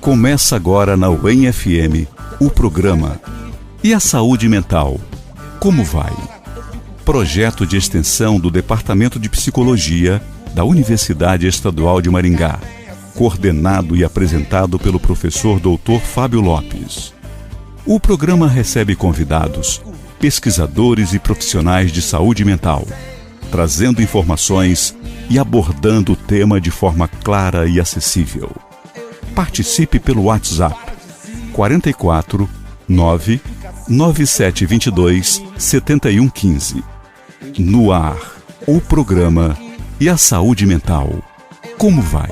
Começa agora na UEM FM o programa E a Saúde Mental? Como vai? Projeto de extensão do Departamento de Psicologia da Universidade Estadual de Maringá, coordenado e apresentado pelo professor Dr. Fábio Lopes. O programa recebe convidados, pesquisadores e profissionais de saúde mental, trazendo informações e abordando o tema de forma clara e acessível. Participe pelo WhatsApp 44 99722 7115. No ar, o programa E a Saúde Mental? Como vai?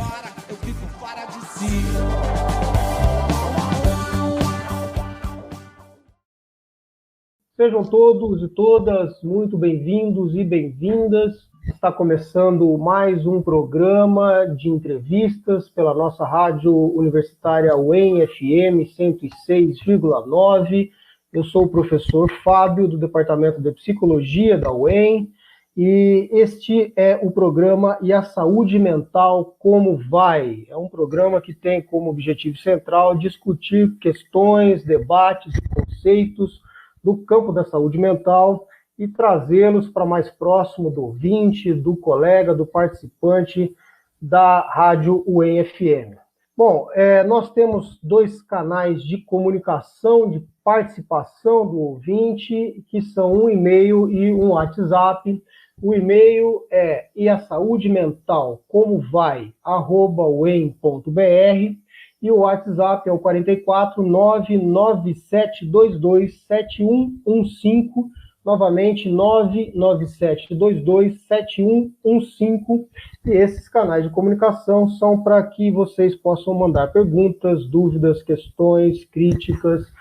Sejam todos e todas muito bem-vindos e bem-vindas. Está começando mais um programa de entrevistas pela nossa rádio universitária UEM FM 106,9. Eu sou o professor Fábio, do Departamento de Psicologia da UEM, e este é o programa E a Saúde Mental? Como vai? É um programa que tem como objetivo central discutir questões, debates e conceitos do campo da saúde mental e trazê-los para mais próximo do ouvinte, do colega, do participante da rádio UEM FM. Bom, nós temos dois canais de comunicação, de participação do ouvinte, que são um e-mail e um WhatsApp. O e-mail é easaudemental, como vai, @uem.br, e o WhatsApp é o 44 99722 7115, novamente 99722 7115, e esses canais de comunicação são para que vocês possam mandar perguntas, dúvidas, questões, críticas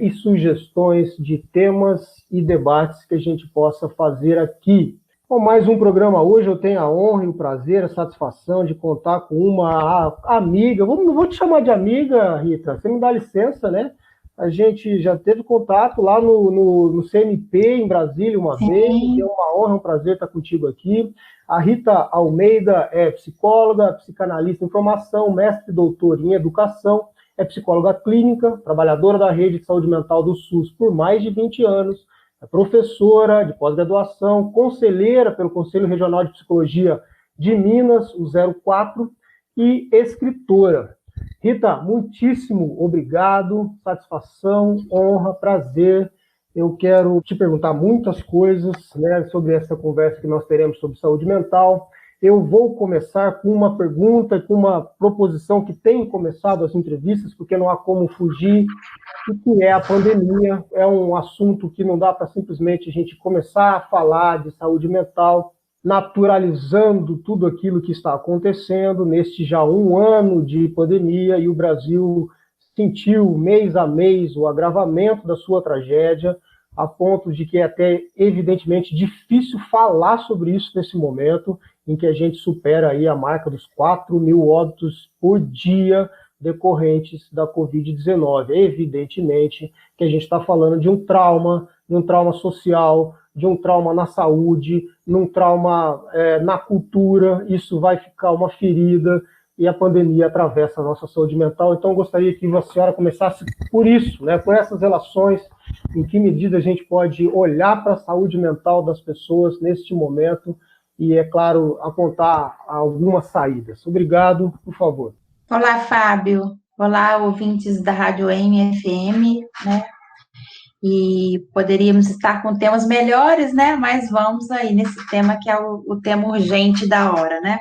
e sugestões de temas e debates que a gente possa fazer aqui. Bom, mais um programa hoje. Eu tenho a honra e o prazer, a satisfação de contar com uma amiga. Não vou te chamar de amiga, Rita, você me dá licença, né? A gente já teve contato lá no CNP, em Brasília, uma vez. É uma honra, um prazer estar contigo aqui. A Rita Almeida é psicóloga, psicanalista em formação, mestre e doutora em educação, é psicóloga clínica, trabalhadora da rede de saúde mental do SUS por mais de 20 anos, é professora de pós-graduação, conselheira pelo Conselho Regional de Psicologia de Minas, o 04, e escritora. Rita, muitíssimo obrigado, satisfação, honra, prazer. Eu quero te perguntar muitas coisas, né, sobre essa conversa que nós teremos sobre saúde mental. Eu vou começar com uma pergunta, com uma proposição que tem começado as entrevistas, porque não há como fugir, o que é a pandemia. É um assunto que não dá para simplesmente a gente começar a falar de saúde mental, naturalizando tudo aquilo que está acontecendo neste já um ano de pandemia, e o Brasil sentiu mês a mês o agravamento da sua tragédia, a ponto de que é até evidentemente difícil falar sobre isso nesse momento, em que a gente supera aí a marca dos 4.000 óbitos por dia decorrentes da Covid-19. Evidentemente que a gente está falando de um trauma social, de um trauma na saúde, num trauma na cultura. Isso vai ficar uma ferida, e a pandemia atravessa a nossa saúde mental. Então eu gostaria que a senhora começasse por isso, né, por essas relações, em que medida a gente pode olhar para a saúde mental das pessoas neste momento e, é claro, apontar algumas saídas. Obrigado, por favor. Olá, Fábio. Olá, ouvintes da Rádio FM, né? E poderíamos estar com temas melhores, né? Mas vamos aí nesse tema que é o tema urgente da hora, né?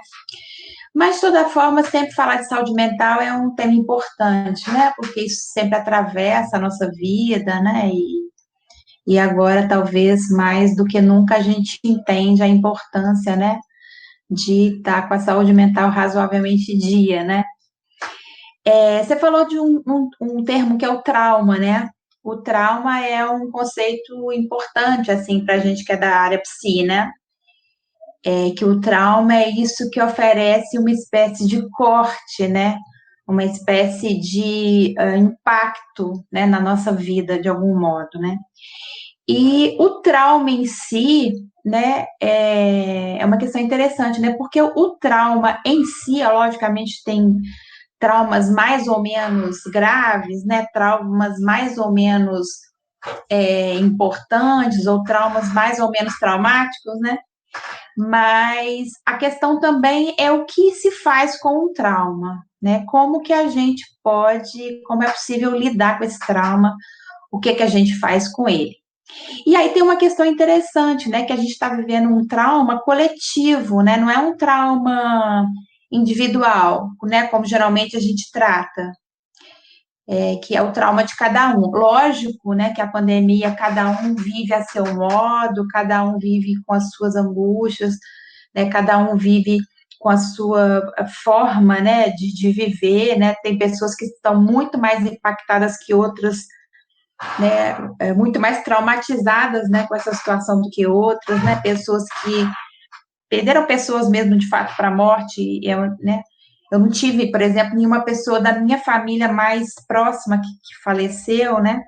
Mas, de toda forma, sempre falar de saúde mental é um tema importante, né? Porque isso sempre atravessa a nossa vida, né? E agora, talvez, mais do que nunca, a gente entende a importância, né? De estar com a saúde mental razoavelmente em dia, né? Você falou de um termo que é o trauma, né? O trauma é um conceito importante, assim, para a gente que é da área psi, né? Que o trauma é isso que oferece uma espécie de corte, né? Uma espécie de impacto, né, na nossa vida, de algum modo, né? E o trauma em si, né, é uma questão interessante, né? Porque o trauma em si, logicamente, tem traumas mais ou menos graves, né? Traumas mais ou menos importantes ou traumas mais ou menos traumáticos, né? Mas a questão também é o que se faz com o trauma, né? Como que a gente pode, como é possível lidar com esse trauma, o que que a gente faz com ele. E aí tem uma questão interessante, né? Que a gente está vivendo um trauma coletivo, né? Não é um trauma individual, né? Como geralmente a gente trata, que é o trauma de cada um. Lógico, né? Que a pandemia, cada um vive a seu modo, cada um vive com as suas angústias, né? Cada um vive com a sua forma, né? De viver, né? Tem pessoas que estão muito mais impactadas que outras, né, muito mais traumatizadas, né, com essa situação do que outras, né, pessoas que perderam pessoas mesmo de fato para a morte, né, eu não tive, por exemplo, nenhuma pessoa da minha família mais próxima que faleceu, né,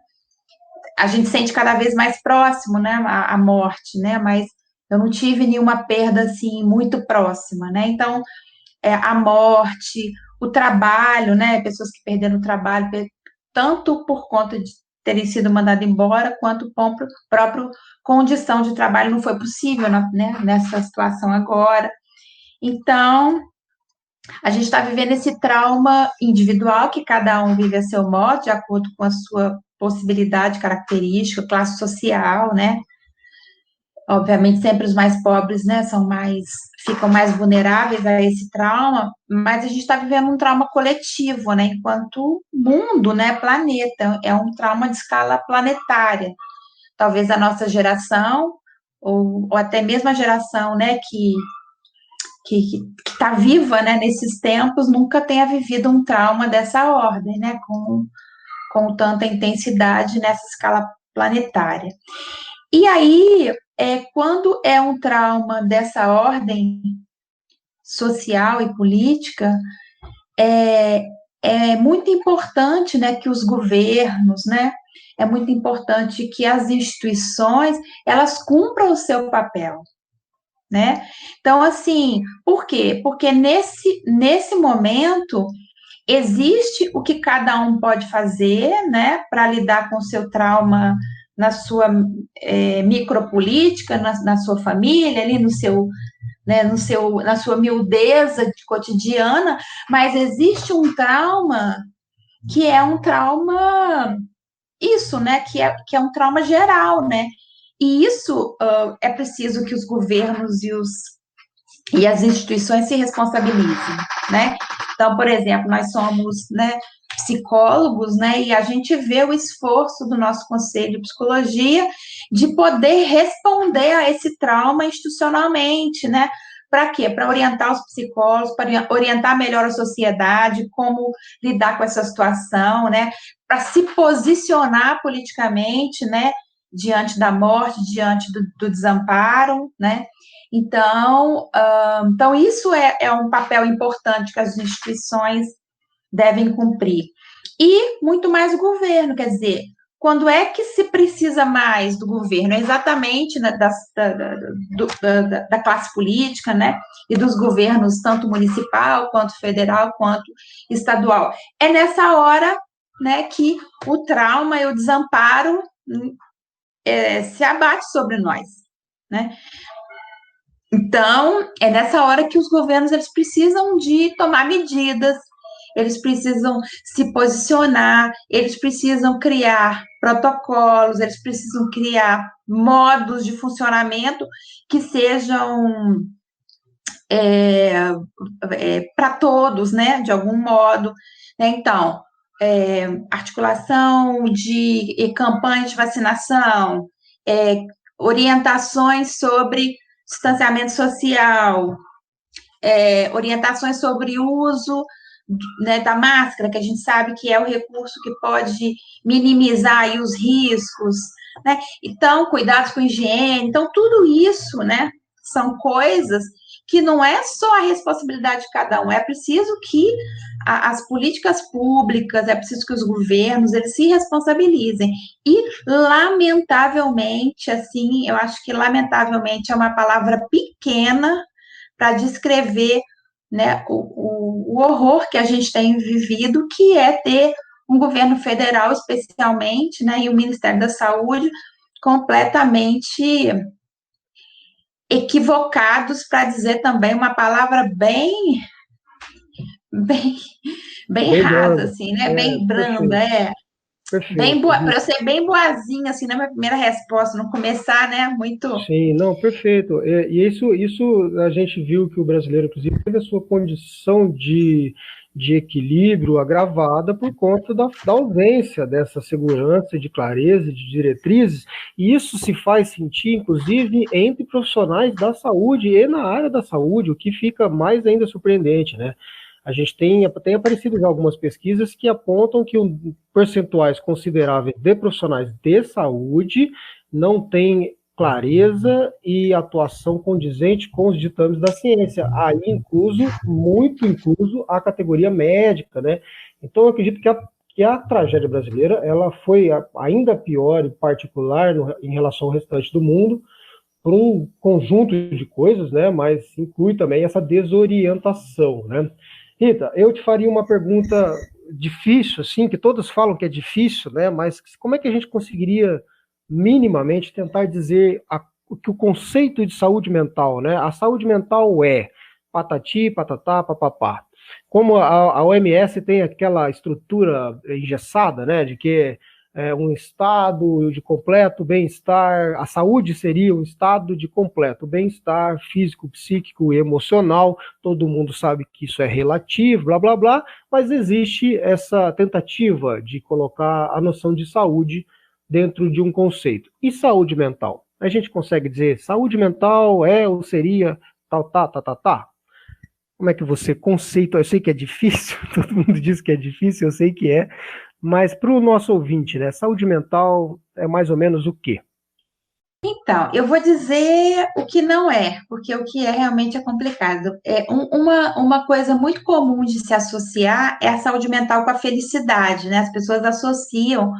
a gente sente cada vez mais próximo, né, a morte, né, mas eu não tive nenhuma perda, assim, muito próxima, né, então, a morte, o trabalho, né, pessoas que perderam o trabalho, tanto por conta de terem sido mandadas embora, quanto com própria condição de trabalho não foi possível, né, nessa situação agora. Então, a gente está vivendo esse trauma individual, que cada um vive a seu modo, de acordo com a sua possibilidade, característica, classe social, né? Obviamente, sempre os mais pobres, né, ficam mais vulneráveis a esse trauma, mas a gente está vivendo um trauma coletivo, né, enquanto mundo, né, planeta, é um trauma de escala planetária. Talvez a nossa geração, ou até mesmo a geração, né, que está viva, né, nesses tempos, nunca tenha vivido um trauma dessa ordem, né, com tanta intensidade nessa escala planetária. E aí, quando é um trauma dessa ordem social e política, é muito importante, né, que os governos, né, é muito importante que as instituições, elas cumpram o seu papel, né? Então, assim, por quê? Porque nesse momento existe o que cada um pode fazer, né, para lidar com o seu trauma na sua micropolítica, na sua família, ali no seu, né, na sua miudeza cotidiana, mas existe um trauma que é um trauma, isso, né, que é um trauma geral, né, e isso é preciso que os governos e as instituições se responsabilizem, né? Então, por exemplo, nós somos, né, psicólogos, né, e a gente vê o esforço do nosso Conselho de Psicologia de poder responder a esse trauma institucionalmente, né? Para quê? Para orientar os psicólogos, para orientar melhor a sociedade, como lidar com essa situação, né? Para se posicionar politicamente, né? Diante da morte, diante do desamparo, né? Então isso é um papel importante que as instituições devem cumprir. E muito mais o governo, quer dizer, quando é que se precisa mais do governo? É exatamente da classe política, né? E dos governos, tanto municipal, quanto federal, quanto estadual. É nessa hora, né, que o trauma e o desamparo se abate sobre nós, né? Então, é nessa hora que os governos eles precisam de tomar medidas, eles precisam se posicionar, eles precisam criar protocolos, eles precisam criar modos de funcionamento que sejam para todos, né, de algum modo, né? Então, articulação de campanhas de vacinação, orientações sobre distanciamento social, orientações sobre o uso, né, da máscara, que a gente sabe que é o recurso que pode minimizar aí os riscos, né? Então, cuidados com higiene, então tudo isso, né, são coisas que não é só a responsabilidade de cada um, é preciso que as políticas públicas, é preciso que os governos, eles se responsabilizem. E, lamentavelmente, assim, eu acho que lamentavelmente é uma palavra pequena para descrever né, o horror que a gente tem vivido, que é ter um governo federal, especialmente, né, e o Ministério da Saúde completamente equivocados, para dizer também uma palavra bem, bem Bem rasa, brando. assim, né, bem branda, Perfeito, bem perfeito. boa, para eu ser bem boazinha, assim, na minha primeira resposta, não começar, né, muito... Sim, não, perfeito. E isso a gente viu que o brasileiro, inclusive, teve a sua condição de equilíbrio agravada por conta da ausência dessa segurança, de clareza, de diretrizes, e isso se faz sentir, inclusive, entre profissionais da saúde e na área da saúde, o que fica mais ainda surpreendente, né? A gente tem aparecido já algumas pesquisas que apontam que percentuais consideráveis de profissionais de saúde não têm clareza e atuação condizente com os ditames da ciência, aí muito incluso a categoria médica, né? Então, eu acredito que a tragédia brasileira, ela foi ainda pior e particular em relação ao restante do mundo, por um conjunto de coisas, né? Mas inclui também essa desorientação, né? Rita, eu te faria uma pergunta difícil, assim, que todos falam que é difícil, né? Mas como é que a gente conseguiria minimamente tentar dizer que o conceito de saúde mental, né? A saúde mental é patati, patatá, papapá. Como a OMS tem aquela estrutura engessada, né? De que um estado de completo bem-estar, a saúde seria um estado de completo bem-estar físico, psíquico e emocional, todo mundo sabe que isso é relativo, blá, blá, blá, mas existe essa tentativa de colocar a noção de saúde dentro de um conceito. E saúde mental? A gente consegue dizer saúde mental é ou seria tal, tá, tá, tá, tá? Como é que você conceitua? Eu sei que é difícil, todo mundo diz que é difícil, eu sei que é, mas para o nosso ouvinte, né, saúde mental é mais ou menos o quê? Então, eu vou dizer o que não é, porque o que é realmente é complicado. Uma coisa muito comum de se associar é a saúde mental com a felicidade, né? As pessoas associam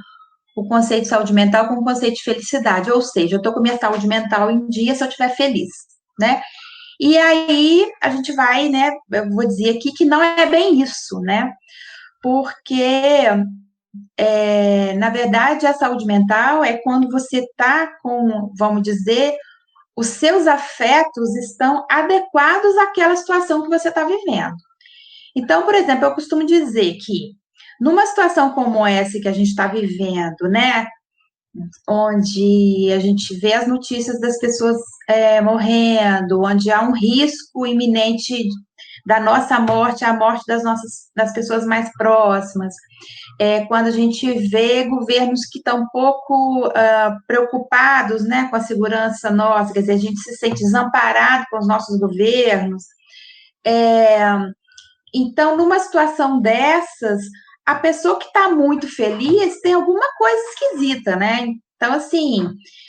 o conceito de saúde mental com o conceito de felicidade, ou seja, eu estou com minha saúde mental em dia se eu estiver feliz, né? E aí a gente vai, né? Eu vou dizer aqui que não é bem isso, né? Porque na verdade, a saúde mental é quando você está com, vamos dizer, os seus afetos estão adequados àquela situação que você está vivendo. Então, por exemplo, eu costumo dizer que numa situação como essa que a gente está vivendo, né, onde a gente vê as notícias das pessoas morrendo, onde há um risco iminente da nossa morte, a morte das pessoas mais próximas, quando a gente vê governos que estão um pouco preocupados, né, com a segurança nossa, quer dizer, a gente se sente desamparado com os nossos governos. Então, numa situação dessas, a pessoa que está muito feliz tem alguma coisa esquisita, né? Então, assim,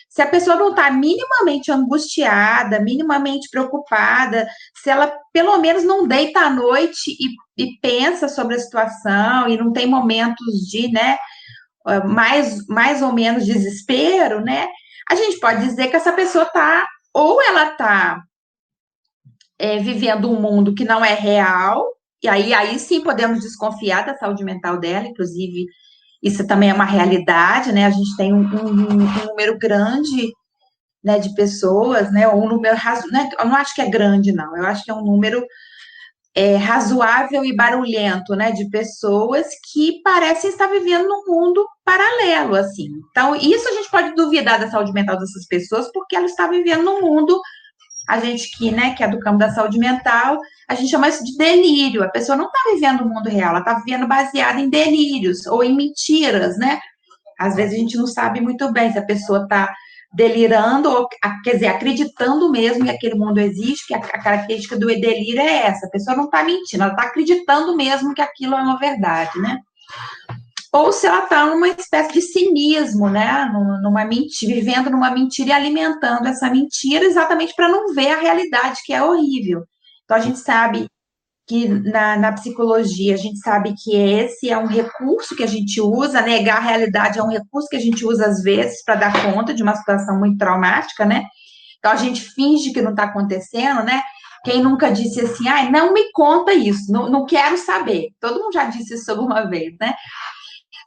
se a pessoa não está minimamente angustiada, minimamente preocupada, se ela pelo menos não deita à noite e pensa sobre a situação e não tem momentos de, né, mais ou menos desespero, né? A gente pode dizer que essa pessoa está, ou ela está vivendo um mundo que não é real, e aí sim podemos desconfiar da saúde mental dela, inclusive isso também é uma realidade, né? A gente tem um número grande, né, de pessoas, né? Ou um número né? Eu não acho que é grande, não. Eu acho que é um número razoável e barulhento, né? De pessoas que parecem estar vivendo num mundo paralelo, assim. Então, isso a gente pode duvidar da saúde mental dessas pessoas, porque ela está vivendo num mundo. A gente que, né, que é do campo da saúde mental, a gente chama isso de delírio. A pessoa não está vivendo o mundo real, ela está vivendo baseada em delírios ou em mentiras, né? Às vezes a gente não sabe muito bem se a pessoa está delirando, ou, quer dizer, acreditando mesmo que aquele mundo existe, que a característica do delírio é essa. A pessoa não está mentindo, ela está acreditando mesmo que aquilo é uma verdade, né? Ou se ela está numa espécie de cinismo, né? Numa mentira, vivendo numa mentira e alimentando essa mentira exatamente para não ver a realidade, que é horrível. Então, a gente sabe que na psicologia, a gente sabe que esse é um recurso que a gente usa, negar a realidade é um recurso que a gente usa às vezes para dar conta de uma situação muito traumática, né? Então, a gente finge que não está acontecendo, né? Quem nunca disse assim, ai, não me conta isso, não quero saber. Todo mundo já disse isso alguma vez, né?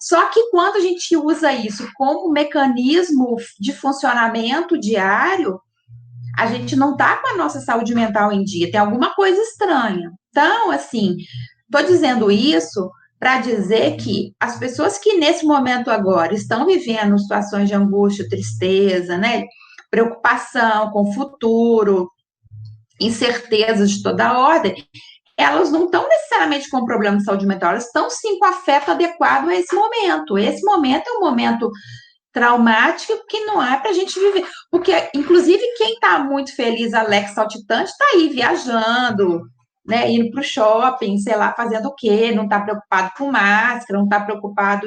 Só que quando a gente usa isso como mecanismo de funcionamento diário, a gente não está com a nossa saúde mental em dia, tem alguma coisa estranha. Então, assim, estou dizendo isso para dizer que as pessoas que nesse momento agora estão vivendo situações de angústia, tristeza, né, preocupação com o futuro, incertezas de toda a ordem, elas não estão necessariamente com problema de saúde mental, elas estão sim com afeto adequado a esse momento. Esse momento é um momento traumático que não é para a gente viver. Porque, inclusive, quem está muito feliz, alegre, saltitante, está aí viajando, né, indo para o shopping, sei lá, fazendo o quê, não está preocupado com máscara, não está preocupado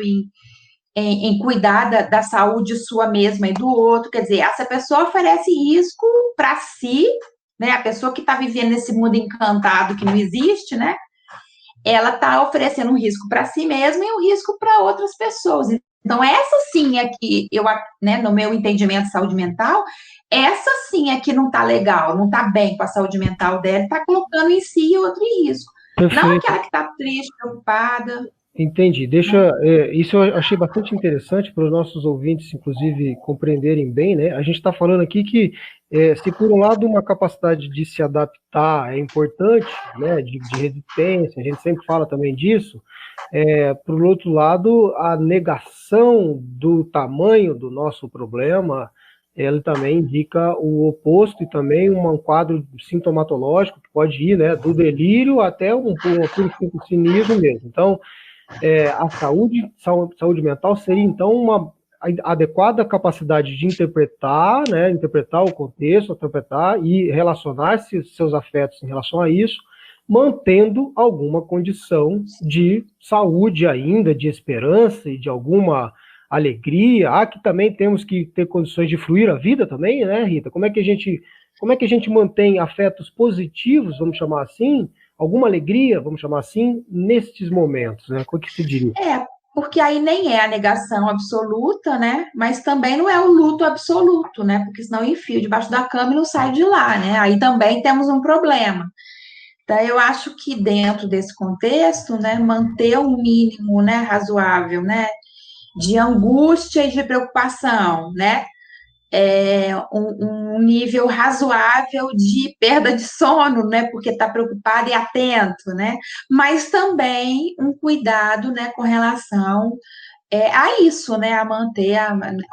em cuidar da saúde sua mesma e do outro. Quer dizer, essa pessoa oferece risco para si, né? A pessoa que está vivendo nesse mundo encantado que não existe, né? Ela está oferecendo um risco para si mesma e um risco para outras pessoas. Então, essa sim é que eu, né, no meu entendimento de saúde mental, essa sim é que não está legal, não está bem com a saúde mental dela, está colocando em si outro risco. Perfeito. Não aquela que está triste, preocupada. Entendi. Isso eu achei bastante interessante para os nossos ouvintes, inclusive, compreenderem bem, né? A gente está falando aqui que, se por um lado uma capacidade de se adaptar é importante, né, de resistência, a gente sempre fala também disso, por outro lado, a negação do tamanho do nosso problema, ele também indica o oposto e também um quadro sintomatológico que pode ir, né, do delírio até um puro cinismo mesmo. Então, a saúde mental seria, então, uma adequada capacidade de interpretar, né, interpretar o contexto, interpretar e relacionar seus afetos em relação a isso, mantendo alguma condição de saúde ainda, de esperança e de alguma alegria. Que também temos que ter condições de fluir a vida também, né, Rita? Como é que a gente mantém afetos positivos, vamos chamar assim, alguma alegria, vamos chamar assim, nestes momentos, né? O que se diria? Porque aí nem é a negação absoluta, né? Mas também não é o luto absoluto, né? Porque senão eu enfio debaixo da cama e não sai de lá, né? Aí também temos um problema. Então, eu acho que dentro desse contexto, né, manter um mínimo, né, razoável, né, de angústia e de preocupação, né? Um nível razoável de perda de sono, né, porque está preocupado e atento, né, mas também um cuidado, né, com relação a isso, né, a manter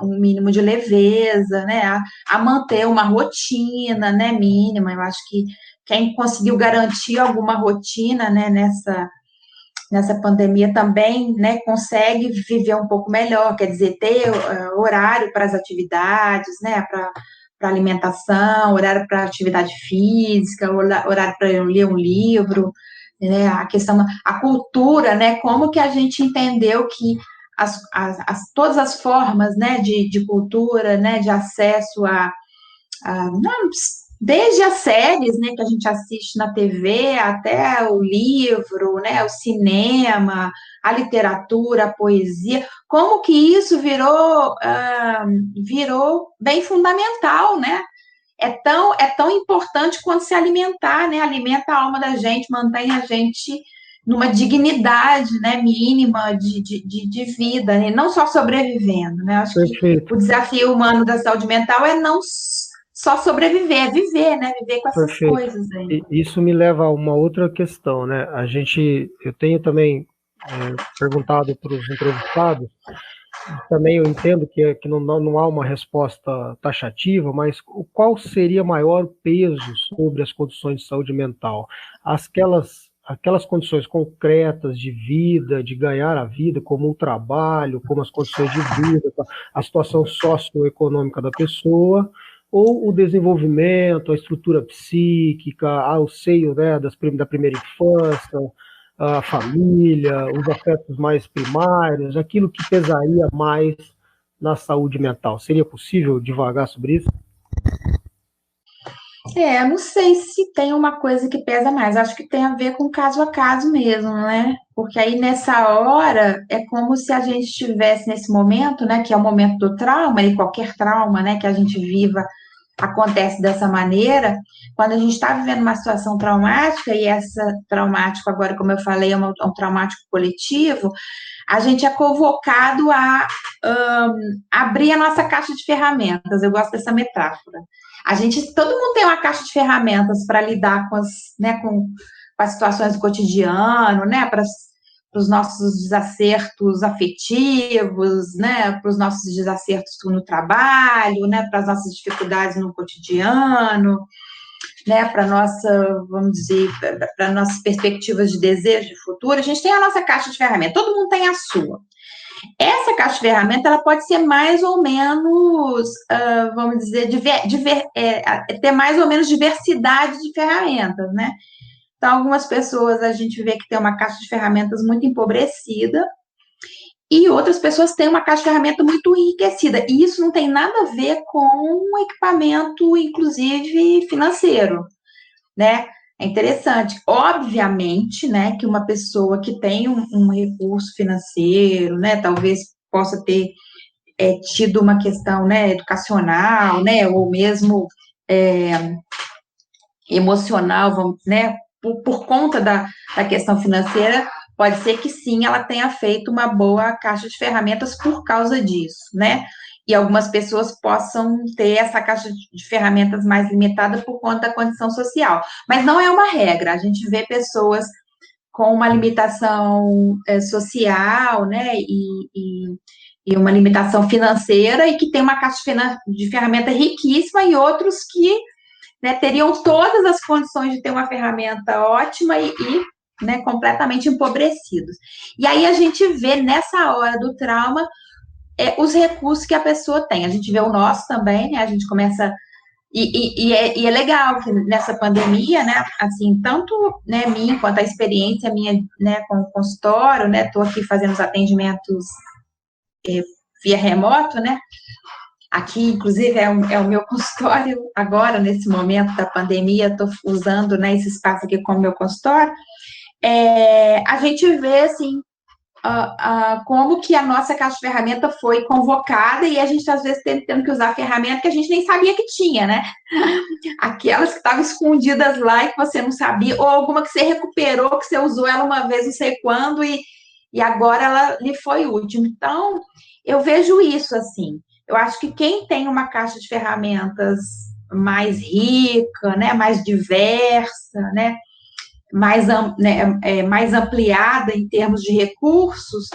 um mínimo de leveza, né, a manter uma rotina, né, mínima. Eu acho que quem conseguiu garantir alguma rotina, né, nessa pandemia também, né, consegue viver um pouco melhor, quer dizer, ter horário para as atividades, né, para alimentação, horário para atividade física, horário para ler um livro, né, a questão, a cultura, né, como que a gente entendeu que todas as formas, né, de cultura, né, de acesso não, desde as séries, né, que a gente assiste na TV, até o livro, né, o cinema, a literatura, a poesia, como que isso virou bem fundamental, né? É tão importante quanto se alimentar, né? Alimenta a alma da gente, mantém a gente numa dignidade, né, mínima de vida, né? Não só sobrevivendo, né? Acho Perfeito. que o desafio humano da saúde mental é não só sobreviver, é viver, né? Viver com essas Perfeito. coisas aí. Isso me leva a uma outra questão, né? Eu tenho também perguntado para os entrevistados, também eu entendo que não há uma resposta taxativa, mas qual seria maior peso sobre as condições de saúde mental? Aquelas condições concretas de vida, de ganhar a vida, como o trabalho, como as condições de vida, a situação socioeconômica da pessoa, ou o desenvolvimento, a estrutura psíquica, o seio, né, da primeira infância, a família, os afetos mais primários, aquilo que pesaria mais na saúde mental. Seria possível divagar sobre isso? Não sei se tem uma coisa que pesa mais. Acho que tem a ver com caso a caso mesmo, né? Porque aí nessa hora é como se a gente estivesse nesse momento, né? Que é o momento do trauma, e qualquer trauma, né? Que a gente viva acontece dessa maneira, quando a gente está vivendo uma situação traumática, e essa traumático agora, como eu falei, é um traumático coletivo, a gente é convocado a abrir a nossa caixa de ferramentas. Eu gosto dessa metáfora. Todo mundo tem uma caixa de ferramentas para lidar com as situações do cotidiano, né, para os nossos desacertos afetivos, né, para os nossos desacertos no trabalho, né, para as nossas dificuldades no cotidiano, né, para vamos dizer, para nossas perspectivas de desejo de futuro. A gente tem a nossa caixa de ferramentas, todo mundo tem a sua. Essa caixa de ferramentas, ela pode ser mais ou menos, vamos dizer, ter mais ou menos diversidade de ferramentas, né? Então, algumas pessoas a gente vê que tem uma caixa de ferramentas muito empobrecida, e outras pessoas têm uma caixa de ferramentas muito enriquecida. E isso não tem nada a ver com o equipamento, inclusive financeiro, né? É interessante. Obviamente, né, que uma pessoa que tem um recurso financeiro, né, talvez possa ter tido uma questão, né, educacional, né, ou mesmo emocional, né, por conta da questão financeira, pode ser que sim, ela tenha feito uma boa caixa de ferramentas por causa disso, né? E algumas pessoas possam ter essa caixa de ferramentas mais limitada por conta da condição social. Mas não é uma regra. A gente vê pessoas com uma limitação social, né? E uma limitação financeira e que tem uma caixa de ferramenta riquíssima, e outros que, né, teriam todas as condições de ter uma ferramenta ótima né, completamente empobrecidos. E aí a gente vê nessa hora do trauma os recursos que a pessoa tem. A gente vê o nosso também, né? A gente começa. E é legal que nessa pandemia, né? Assim, tanto, né, mim quanto a experiência minha, né, com o consultório, né? Estou aqui fazendo os atendimentos via remoto, né? Aqui, inclusive, é o meu consultório agora, nesse momento da pandemia, estou usando, né, esse espaço aqui como meu consultório. A gente vê, assim, como que a nossa caixa de ferramenta foi convocada, e a gente, às vezes, tendo que usar ferramenta que a gente nem sabia que tinha, né? Aquelas que estavam escondidas lá e que você não sabia, ou alguma que você recuperou, que você usou ela uma vez, não sei quando, e agora ela lhe foi útil. Então, eu vejo isso, assim. Eu acho que quem tem uma caixa de ferramentas mais rica, né, mais diversa, né, mais ampliada em termos de recursos,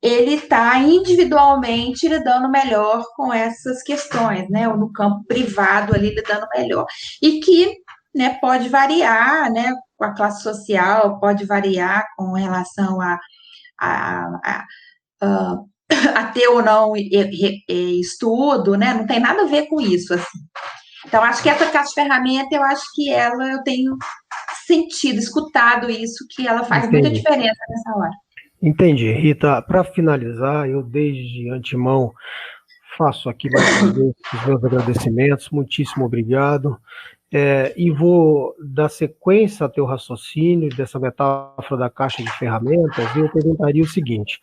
ele está individualmente lidando melhor com essas questões, né, ou no campo privado ali lidando melhor. E que, né, pode variar, né, com a classe social, pode variar com relação a ter ou não estudo, né, não tem nada a ver com isso, assim. Então, acho que essa caixa de ferramenta, eu tenho sentido, escutado isso, que ela faz muita diferença nessa hora. Entendi. Rita, para finalizar, eu desde antemão faço aqui mais uma vez os meus agradecimentos, muitíssimo obrigado, e vou dar sequência ao teu raciocínio dessa metáfora da caixa de ferramentas, e eu perguntaria o seguinte: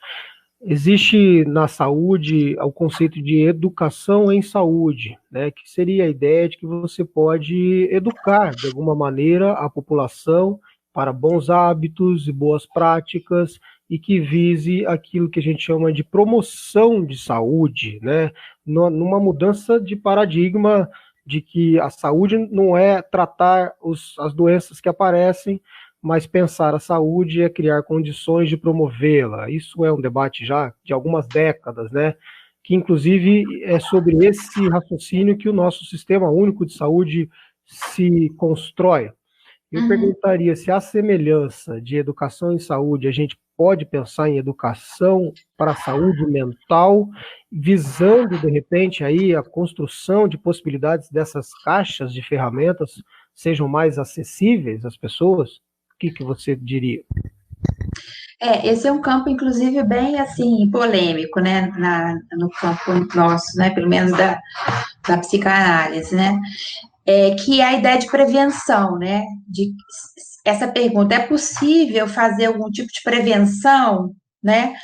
existe na saúde o conceito de educação em saúde, né, que seria a ideia de que você pode educar, de alguma maneira, a população para bons hábitos e boas práticas, e que vise aquilo que a gente chama de promoção de saúde, né, numa mudança de paradigma de que a saúde não é tratar as doenças que aparecem, mas pensar a saúde é criar condições de promovê-la. Isso é um debate já de algumas décadas, né? Que inclusive é sobre esse raciocínio que o nosso Sistema Único de Saúde se constrói. Eu perguntaria se a semelhança de educação em saúde, a gente pode pensar em educação para a saúde mental, visando, de repente, aí a construção de possibilidades dessas caixas de ferramentas sejam mais acessíveis às pessoas? O que você diria? Esse é um campo, inclusive, bem, assim, polêmico, né, no campo nosso, né, pelo menos da psicanálise, né, que é a ideia de prevenção, né, essa pergunta, é possível fazer algum tipo de prevenção, né,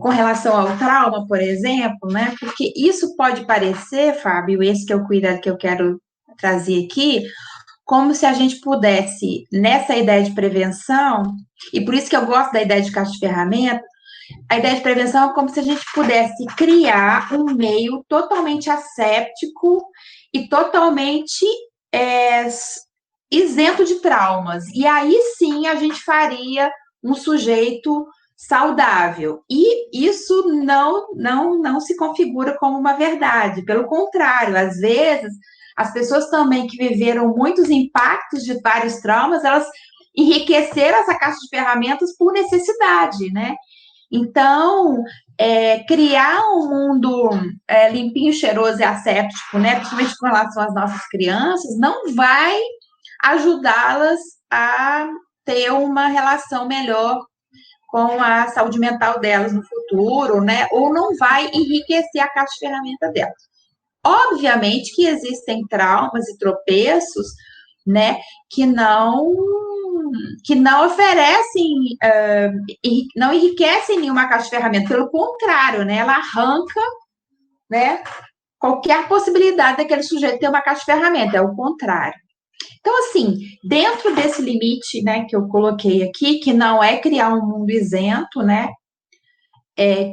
com relação ao trauma, por exemplo, né? Porque isso pode parecer, Fábio, esse que é o cuidado que eu quero trazer aqui, como se a gente pudesse, nessa ideia de prevenção, e por isso que eu gosto da ideia de caixa de ferramenta, a ideia de prevenção é como se a gente pudesse criar um meio totalmente asséptico e totalmente isento de traumas. E aí sim a gente faria um sujeito saudável. E isso não se configura como uma verdade. Pelo contrário, às vezes, as pessoas também que viveram muitos impactos de vários traumas, elas enriqueceram essa caixa de ferramentas por necessidade, né? Então, criar um mundo limpinho, cheiroso e asséptico, né, principalmente com relação às nossas crianças, não vai ajudá-las a ter uma relação melhor com a saúde mental delas no futuro, né, ou não vai enriquecer a caixa de ferramenta delas. Obviamente que existem traumas e tropeços, né, que não oferecem, não enriquecem nenhuma caixa de ferramentas, pelo contrário, né, ela arranca, né, qualquer possibilidade daquele sujeito ter uma caixa de ferramenta, é o contrário. Então, assim, dentro desse limite, né, que eu coloquei aqui, que não é criar um mundo isento, né,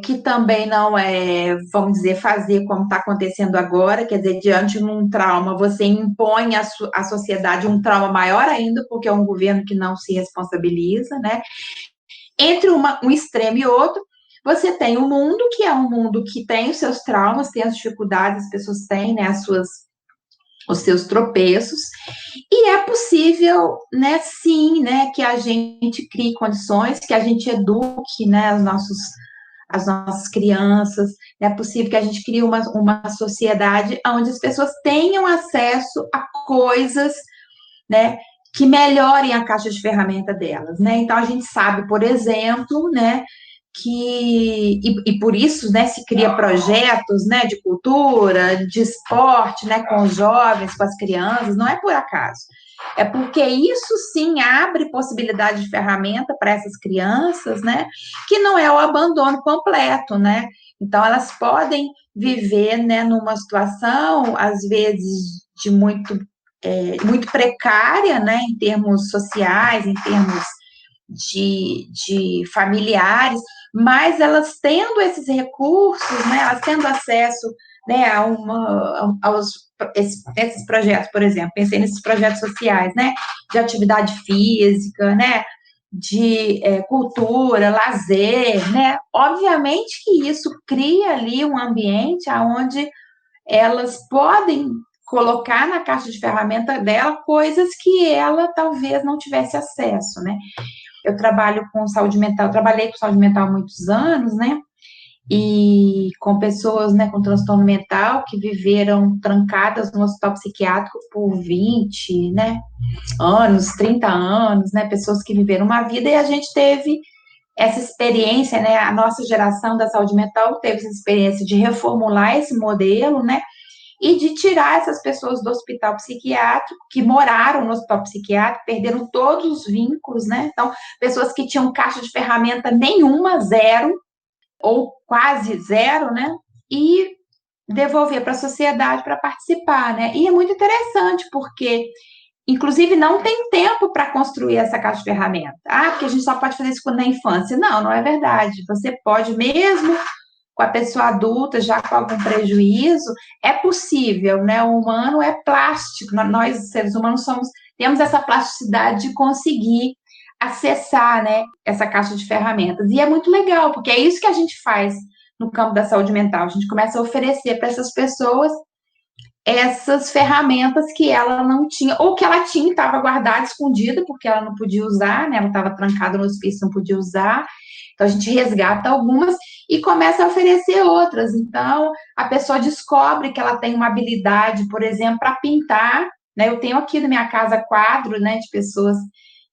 que também não é, vamos dizer, fazer como está acontecendo agora, quer dizer, diante de um trauma, você impõe à sociedade um trauma maior ainda, porque é um governo que não se responsabiliza, né? Entre um extremo e outro, você tem o mundo, que é um mundo que tem os seus traumas, tem as dificuldades, as pessoas têm, né, os seus tropeços, e é possível, né, sim, né, que a gente crie condições, que a gente eduque, né, as nossas crianças, é possível que a gente crie uma sociedade onde as pessoas tenham acesso a coisas, né, que melhorem a caixa de ferramenta delas, né, então a gente sabe, por exemplo, né, e por isso, né, se cria projetos, né, de cultura, de esporte, né, com os jovens, com as crianças, não é por acaso. É porque isso sim abre possibilidade de ferramenta para essas crianças, né, que não é o abandono completo, né. Então, elas podem viver, né, numa situação, às vezes, de muito precária, né, em termos sociais, em termos de familiares, mas elas tendo esses recursos, né, elas tendo acesso, né, esses projetos, por exemplo, pensei nesses projetos sociais, né, de atividade física, né, de cultura, lazer, né, obviamente que isso cria ali um ambiente onde elas podem colocar na caixa de ferramenta dela coisas que ela talvez não tivesse acesso, né. Eu trabalho com saúde mental, trabalhei com saúde mental há muitos anos, né? E com pessoas, né, com transtorno mental que viveram trancadas no hospital psiquiátrico por 20, né, anos, 30 anos, né, pessoas que viveram uma vida, e a gente teve essa experiência, né, a nossa geração da saúde mental teve essa experiência de reformular esse modelo, né, e de tirar essas pessoas do hospital psiquiátrico, que moraram no hospital psiquiátrico, perderam todos os vínculos, né? Então, pessoas que tinham caixa de ferramenta nenhuma, zero, ou quase zero, né? E devolver para a sociedade para participar, né? E é muito interessante, porque, inclusive, não tem tempo para construir essa caixa de ferramenta. Ah, porque a gente só pode fazer isso na infância. Não, não é verdade. Você pode mesmo com a pessoa adulta, já com algum prejuízo, é possível, né? O humano é plástico, nós, seres humanos, temos essa plasticidade de conseguir acessar, né, essa caixa de ferramentas. E é muito legal, porque é isso que a gente faz no campo da saúde mental. A gente começa a oferecer para essas pessoas essas ferramentas que ela não tinha, ou que ela tinha e estava guardada, escondida, porque ela não podia usar, né? Ela estava trancada no hospício, não podia usar. Então, a gente resgata algumas e começa a oferecer outras. Então, a pessoa descobre que ela tem uma habilidade, por exemplo, para pintar, né? Eu tenho aqui na minha casa quadro, né, de pessoas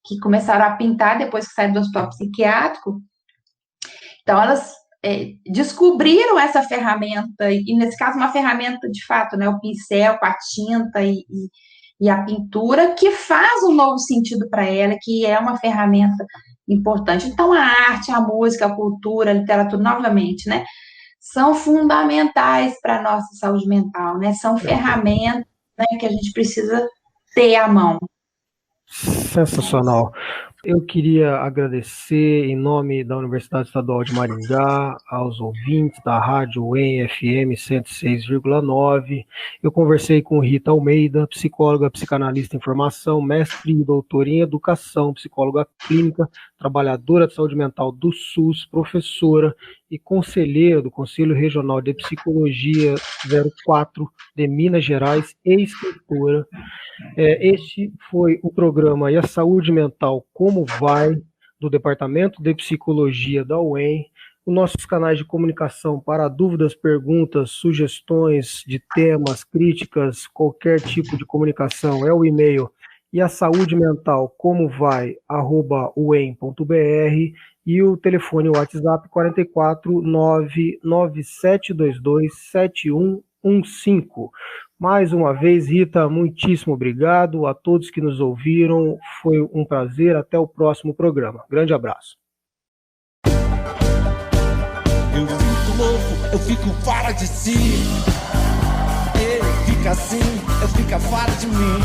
que começaram a pintar depois que saíram do hospital psiquiátrico. Então, elas descobriram essa ferramenta, e nesse caso, uma ferramenta de fato, né? O pincel com a tinta e a pintura, que faz um novo sentido para ela, que é uma ferramenta importante. Então, a arte, a música, a cultura, a literatura, novamente, né, são fundamentais para a nossa saúde mental, né? São ferramentas, né, que a gente precisa ter à mão. Sensacional. Eu queria agradecer, em nome da Universidade Estadual de Maringá, aos ouvintes da Rádio UEM FM 106,9. Eu conversei com Rita Almeida, psicóloga, psicanalista em formação, mestre e doutora em educação, psicóloga clínica, trabalhadora de saúde mental do SUS, professora e conselheira do Conselho Regional de Psicologia 04 de Minas Gerais e escritora. Este foi o programa E a Saúde Mental Como Vai, do Departamento de Psicologia da UEM. Os nossos canais de comunicação para dúvidas, perguntas, sugestões de temas, críticas, qualquer tipo de comunicação é o e-mail easaudementalcomovai@uem.br e o telefone WhatsApp 44 99722 7115. Mais uma vez, Rita, muitíssimo obrigado a todos que nos ouviram. Foi um prazer. Até o próximo programa. Grande abraço. Eu fico louco, eu fico fora de si. Ele fica assim, eu fico fora de mim.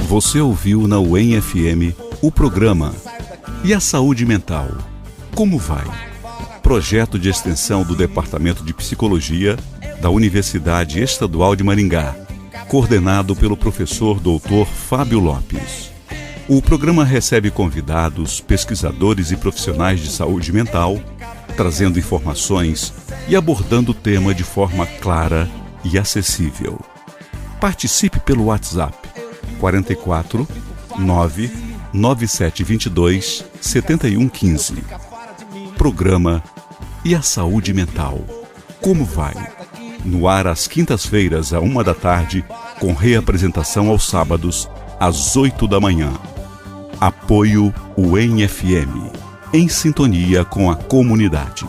Você ouviu na UEM FM o programa E a Saúde Mental Como Vai? Projeto de extensão do Departamento de Psicologia da Universidade Estadual de Maringá, coordenado pelo professor Dr. Fábio Lopes. O programa recebe convidados, pesquisadores e profissionais de saúde mental, trazendo informações e abordando o tema de forma clara e acessível. Participe pelo WhatsApp 44 99722 7115. Programa E a Saúde Mental Como Vai? No ar às quintas-feiras, à 13h, com reapresentação aos sábados, às 8h. Apoio UEM FM, em sintonia com a comunidade.